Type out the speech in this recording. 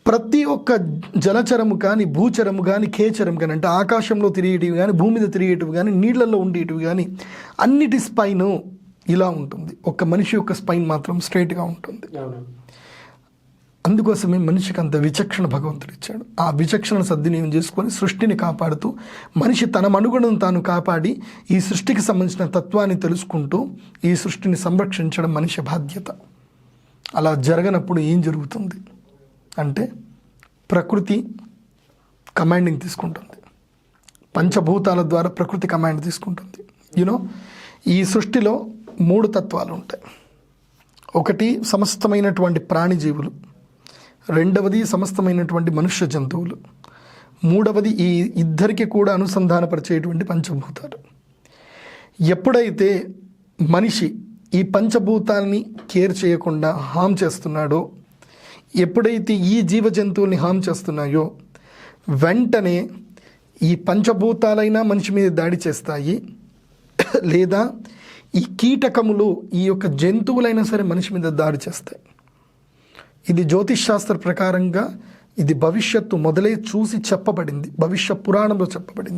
ప్రతి ఒక్క జలచరము కానీ, భూచరము కానీ, ఖేచరము కానీ, అంటే ఆకాశంలో తిరిగేటివి కానీ, భూమి మీద తిరిగేటివి కానీ, నీళ్ళల్లో ఉండేటివి కానీ, అన్నిటి స్పైన్ ఇలా ఉంటుంది. ఒక మనిషి యొక్క స్పైన్ మాత్రం స్ట్రైట్గా ఉంటుంది. అందుకోసమే మనిషికి అంత విచక్షణ భగవంతుడు ఇచ్చాడు. ఆ విచక్షణ సద్వినియోగం చేసుకొని సృష్టిని కాపాడుతూ, మనిషి తన మనుగడను తాను కాపాడి ఈ సృష్టికి సంబంధించిన తత్వాన్ని తెలుసుకుంటూ ఈ సృష్టిని సంరక్షించడం మనిషి బాధ్యత. అలా జరగనప్పుడు ఏం జరుగుతుంది అంటే ప్రకృతి కమాండింగ్ తీసుకుంటుంది. పంచభూతాల ద్వారా ప్రకృతి కమాండ్ తీసుకుంటుంది. ఈ సృష్టిలో 3 తత్వాలు ఉంటాయి. ఒకటి సమస్తమైనటువంటి ప్రాణిజీవులు, రెండవది సమస్తమైనటువంటి మనుష్య జంతువులు, మూడవది ఈ ఇద్దరికి కూడా అనుసంధానపరిచేటువంటి పంచభూతాలు. ఎప్పుడైతే మనిషి ఈ పంచభూతాన్ని కేర్ చేయకుండా హామ్ చేస్తున్నాడో, ఎప్పుడైతే ఈ జీవ జంతువుల్ని హామ్ చేస్తున్నాయో, వెంటనే ఈ పంచభూతాలైనా మనిషి మీద దాడి చేస్తాయి, లేదా ఈ కీటకములు, ఈ యొక్క జంతువులైనా సరే మనిషి మీద దాడి చేస్తాయి. ఇది జ్యోతిష్ శాస్త్ర ప్రకారంగా ఇది భవిష్యత్తు మొదలై చూసి చెప్పబడింది, భవిష్య పురాణంలో చెప్పబడింది.